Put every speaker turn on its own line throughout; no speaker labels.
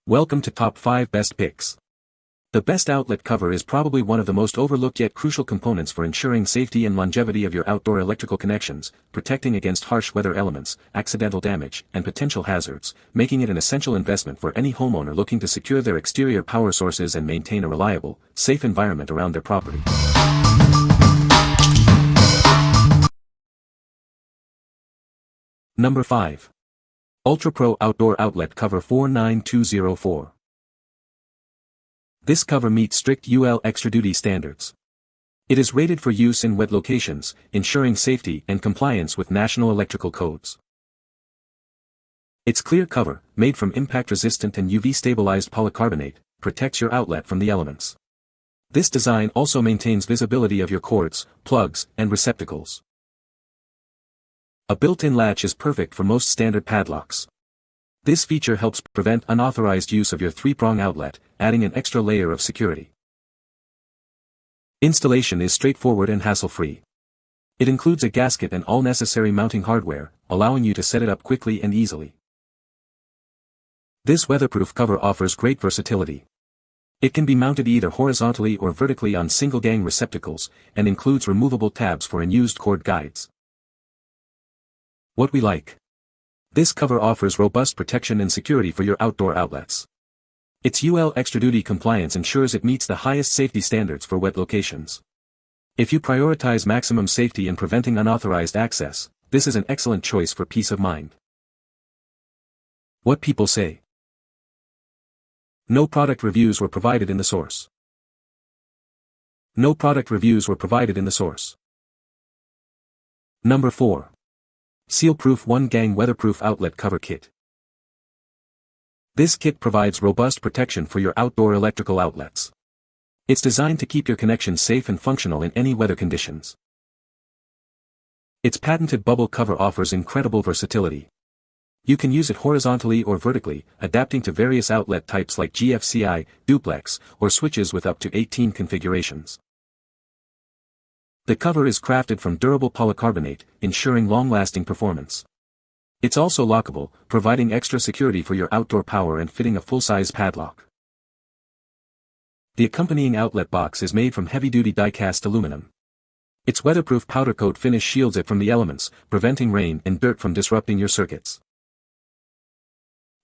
Welcome to Top 5 Best Picks. The best outlet cover is probably one of the most overlooked yet crucial components for ensuring safety and longevity of your outdoor electrical connections, protecting against harsh weather elements, accidental damage, and potential hazards, making it an essential investment for any homeowner looking to secure their exterior power sources and maintain a reliable, safe environment around their property. Number 5. UltraPro Outdoor Outlet Cover 49204. This cover meets strict UL Extra Duty standards. It is rated for use in wet locations, ensuring safety and compliance with national electrical codes. Its clear cover, made from impact-resistant and UV-stabilized polycarbonate, protects your outlet from the elements. This design also maintains visibility of your cords, plugs, and receptacles. A built-in latch is perfect for most standard padlocks. This feature helps prevent unauthorized use of your three-prong outlet, adding an extra layer of security. Installation is straightforward and hassle-free. It includes a gasket and all necessary mounting hardware, allowing you to set it up quickly and easily. This weatherproof cover offers great versatility. It can be mounted either horizontally or vertically on single-gang receptacles, and includes removable tabs for unused cord guides. What we like. This cover offers robust protection and security for your outdoor outlets. Its UL Extra Duty compliance ensures it meets the highest safety standards for wet locations. If you prioritize maximum safety and preventing unauthorized access, this is an excellent choice for peace of mind. What people say. No product reviews were provided in the source. No product reviews were provided in the source. Number 4. Sealproof 1-Gang Weatherproof Outlet Cover Kit. This kit provides robust protection for your outdoor electrical outlets. It's designed to keep your connections safe and functional in any weather conditions. Its patented bubble cover offers incredible versatility. You can use it horizontally or vertically, adapting to various outlet types like GFCI, duplex, or switches with up to 18 configurations. The cover is crafted from durable polycarbonate, ensuring long-lasting performance. It's also lockable, providing extra security for your outdoor power and fitting a full-size padlock. The accompanying outlet box is made from heavy-duty die-cast aluminum. Its weatherproof powder coat finish shields it from the elements, preventing rain and dirt from disrupting your circuits.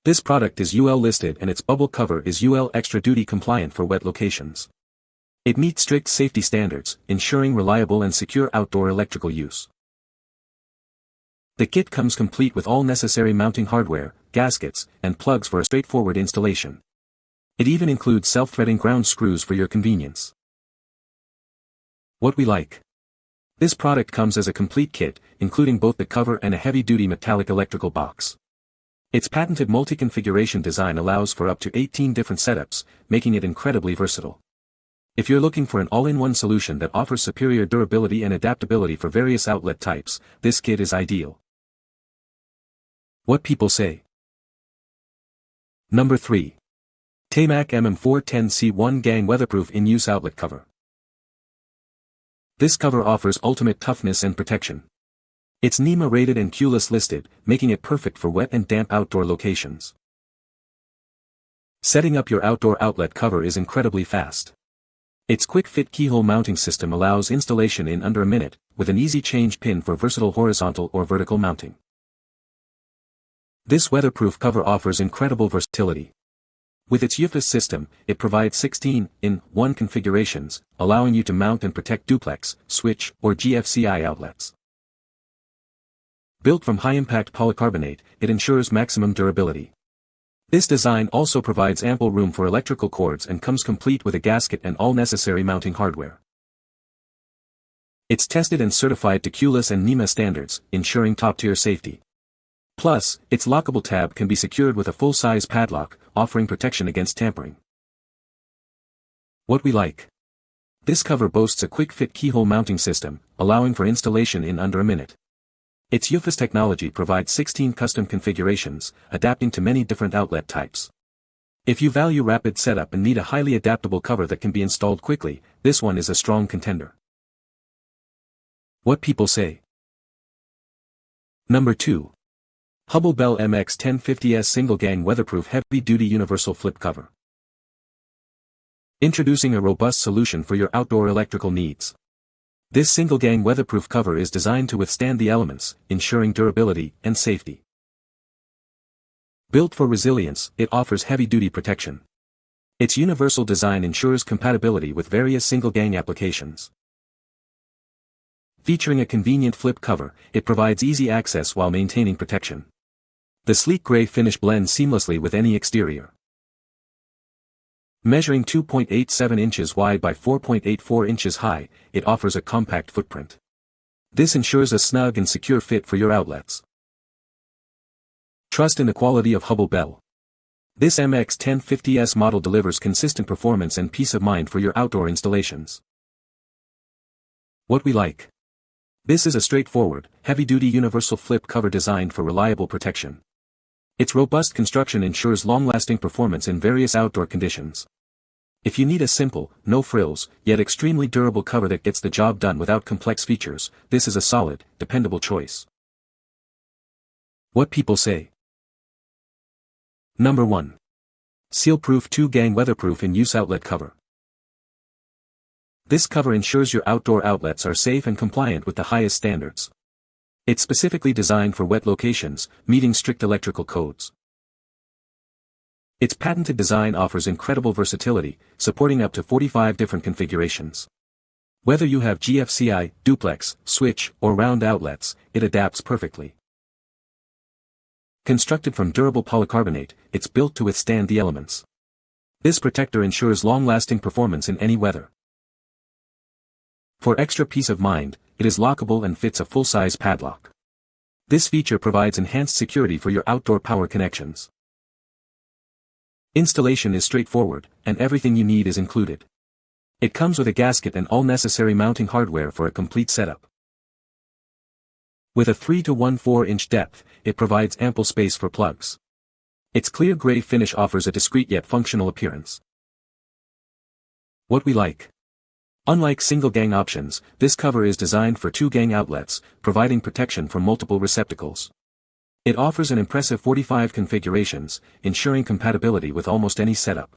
This product is UL listed and its bubble cover is UL Extra Duty compliant for wet locations. It meets strict safety standards, ensuring reliable and secure outdoor electrical use. The kit comes complete with all necessary mounting hardware, gaskets, and plugs for a straightforward installation. It even includes self-threading ground screws for your convenience. What we like. This product comes as a complete kit, including both the cover and a heavy-duty metallic electrical box. Its patented multi-configuration design allows for up to 18 different setups, making it incredibly versatile. If you're looking for an all-in-one solution that offers superior durability and adaptability for various outlet types, this kit is ideal. What people say. Number 3. TayMac MM410C 1-Gang Weatherproof In-Use Outlet Cover. This cover offers ultimate toughness and protection. It's NEMA rated and QLess listed, making it perfect for wet and damp outdoor locations. Setting up your outdoor outlet cover is incredibly fast. Its quick-fit keyhole mounting system allows installation in under a minute, with an easy change pin for versatile horizontal or vertical mounting. This weatherproof cover offers incredible versatility. With its UFS system, it provides 16-in-1 configurations, allowing you to mount and protect duplex, switch, or GFCI outlets. Built from high-impact polycarbonate, it ensures maximum durability. This design also provides ample room for electrical cords and comes complete with a gasket and all necessary mounting hardware. It's tested and certified to QLess and NEMA standards, ensuring top-tier safety. Plus, its lockable tab can be secured with a full-size padlock, offering protection against tampering. What we like. This cover boasts a quick-fit keyhole mounting system, allowing for installation in under a minute. Its UFS technology provides 16 custom configurations, adapting to many different outlet types. If you value rapid setup and need a highly adaptable cover that can be installed quickly, this one is a strong contender. What people say. Number 2. Hubbell MX1050S Single-Gang Weatherproof Heavy-Duty Universal Flip Cover. Introducing a robust solution for your outdoor electrical needs. This single-gang weatherproof cover is designed to withstand the elements, ensuring durability and safety. Built for resilience, it offers heavy-duty protection. Its universal design ensures compatibility with various single-gang applications. Featuring a convenient flip cover, it provides easy access while maintaining protection. The sleek gray finish blends seamlessly with any exterior. Measuring 2.87 inches wide by 4.84 inches high, it offers a compact footprint. This ensures a snug and secure fit for your outlets. Trust in the quality of Hubbell. This MX1050S model delivers consistent performance and peace of mind for your outdoor installations. What we like. This is a straightforward, heavy-duty universal flip cover designed for reliable protection. Its robust construction ensures long-lasting performance in various outdoor conditions. If you need a simple, no-frills, yet extremely durable cover that gets the job done without complex features, this is a solid, dependable choice. What people say. Number 1. Sealproof 2-gang weatherproof in-use outlet cover. This cover ensures your outdoor outlets are safe and compliant with the highest standards. It's specifically designed for wet locations, meeting strict electrical codes. Its patented design offers incredible versatility, supporting up to 45 different configurations. Whether you have GFCI, duplex, switch, or round outlets, it adapts perfectly. Constructed from durable polycarbonate, it's built to withstand the elements. This protector ensures long-lasting performance in any weather. For extra peace of mind, it is lockable and fits a full-size padlock. This feature provides enhanced security for your outdoor power connections. Installation is straightforward, and everything you need is included. It comes with a gasket and all necessary mounting hardware for a complete setup. With a 3 to 1/4-inch depth, it provides ample space for plugs. Its clear gray finish offers a discreet yet functional appearance. What we like. Unlike single-gang options, this cover is designed for 2-gang outlets, providing protection from multiple receptacles. It offers an impressive 45 configurations, ensuring compatibility with almost any setup.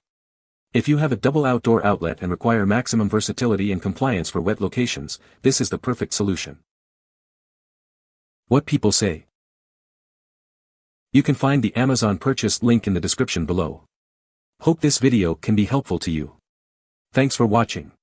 If you have a double outdoor outlet and require maximum versatility and compliance for wet locations, this is the perfect solution. What people say. You can find the Amazon purchase link in the description below. Hope this video can be helpful to you. Thanks for watching.